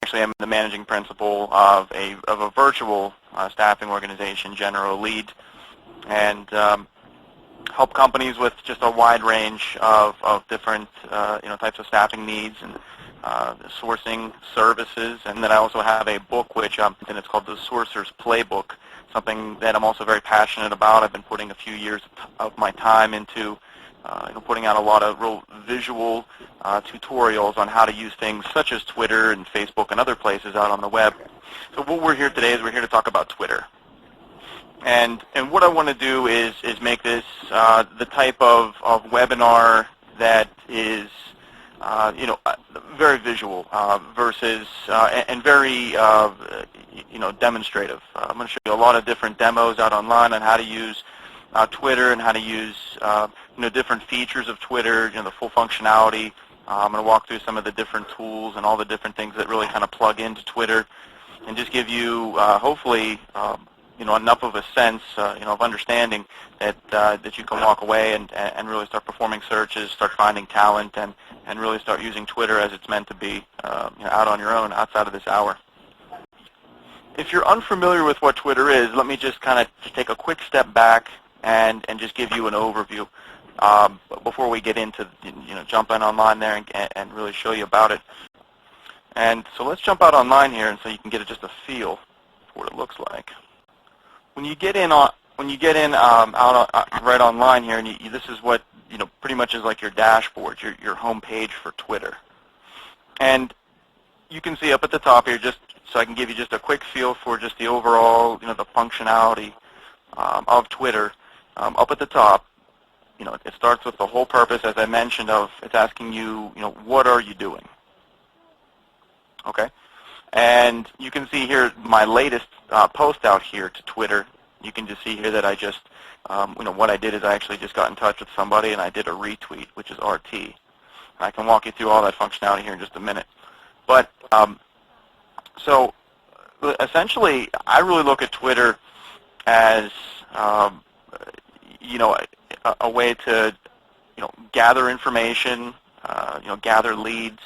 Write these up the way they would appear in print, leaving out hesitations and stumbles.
actually am the managing principal of a virtual staffing organization, General Lead, and help companies with just a wide range of different types of staffing needs and sourcing services. And then I also have a book and it's called The Sourcer's Playbook, something that I'm also very passionate about. I've been putting a few years of my time into putting out a lot of real visual tutorials on how to use things such as Twitter and Facebook and other places out on the web. So what we're here today is we're here to talk about Twitter. And what I want to do is make this the type of webinar that is very visual versus and very demonstrative. I'm going to show you a lot of different demos out online on how to use Twitter and how to use different features of Twitter, the full functionality. I'm going to walk through some of the different tools and all the different things that really kind of plug into Twitter, and just give you hopefully enough of a sense of understanding that you can walk away and really start performing searches, start finding talent, and really start using Twitter as it's meant to be out on your own outside of this hour. If you're unfamiliar with what Twitter is, let me just kind of take a quick step back and just give you an overview before we get into jumping online there and really show you about it. And so let's jump out online here, and so you can get just a feel for what it looks like. When you get in out right online here, and this is what pretty much is like your dashboard, your home page for Twitter. And you can see up at the top here, just so I can give you just a quick feel for just the overall, the functionality of Twitter. Up at the top, it starts with the whole purpose, as I mentioned, of it's asking you, what are you doing? Okay, and you can see here my latest post out here to Twitter. You can just see here that I just, what I did is I actually just got in touch with somebody and I did a retweet, which is RT. And I can walk you through all that functionality here in just a minute. But so essentially, I really look at Twitter as a way to gather information, gather leads,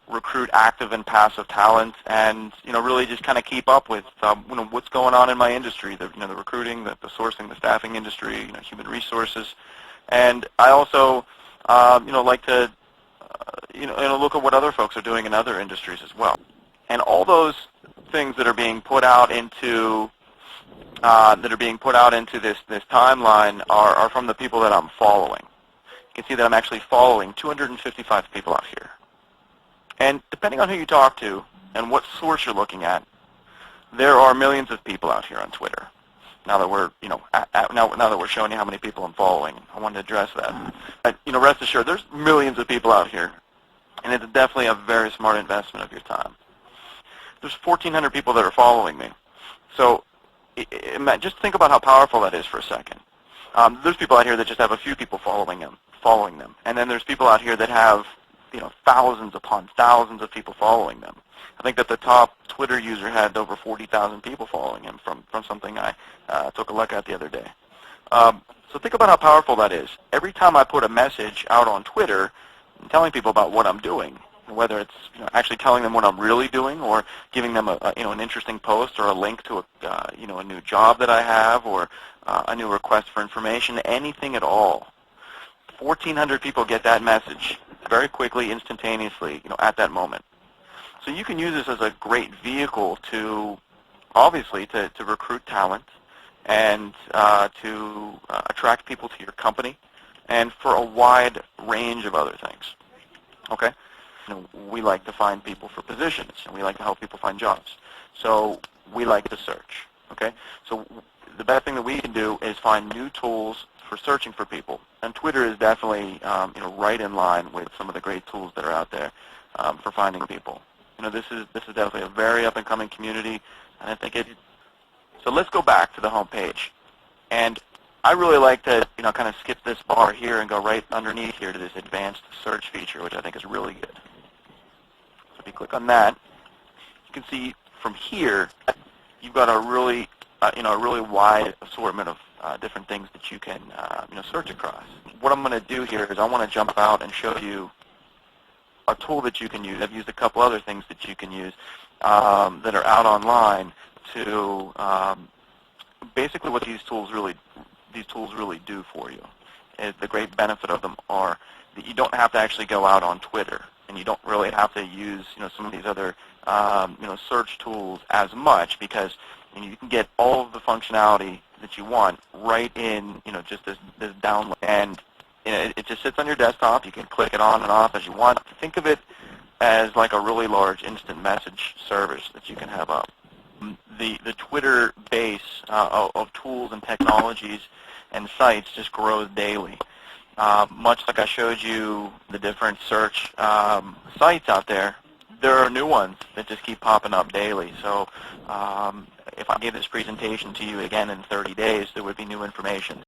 recruit active and passive talent, and really just kind of keep up with what's going on in my industry, the recruiting, the sourcing, the staffing industry, human resources. And I also like to look at what other folks are doing in other industries as well. And all those things that are being put out into this timeline are from the people that I'm following. You can see that I'm actually following 255 people out here. And depending on who you talk to and what source you're looking at, there are millions of people out here on Twitter. Now that we're now that we're showing you how many people I'm following, I wanted to address that. But, rest assured, there's millions of people out here, and it's definitely a very smart investment of your time. There's 1,400 people that are following me. So just think about how powerful that is for a second. There's people out here that just have a few people following them, and then there's people out here that have thousands upon thousands of people following them. I think that the top Twitter user had over 40,000 people following him from something I took a look at the other day. So think about how powerful that is. Every time I put a message out on Twitter telling people about what I'm doing, whether it's actually telling them what I'm really doing, or giving them an interesting post or a link to a new job that I have, or a new request for information, anything at all. 1,400 people get that message very quickly, instantaneously, at that moment. So you can use this as a great vehicle to, obviously, to recruit talent and to attract people to your company, and for a wide range of other things. Okay? We like to find people for positions, and we like to help people find jobs. So we like to search. Okay? So the best thing that we can do is find new tools for searching for people, and Twitter is definitely right in line with some of the great tools that are out there for finding people. This is definitely a very up and coming community, and I think it. So let's go back to the home page, and I really like to kind of skip this bar here and go right underneath here to this advanced search feature, which I think is really good. So if you click on that, you can see from here you've got a really a really wide assortment of different things that you can search across. What I'm going to do here is I want to jump out and show you a tool that you can use. I've used a couple other things that you can use that are out online to basically what these tools really do for you. Is the great benefit of them are that you don't have to actually go out on Twitter, and you don't really have to use some of these other search tools as much, because you can get all of the functionality that you want right in just this download, and it just sits on your desktop. You can click it on and off as you want. Think of it as like a really large instant message service that you can have up. The Twitter base of tools and technologies and sites just grows daily. Much like I showed you the different search sites out there, there are new ones that just keep popping up daily. So if I gave this presentation to you again in 30 days, there would be new information.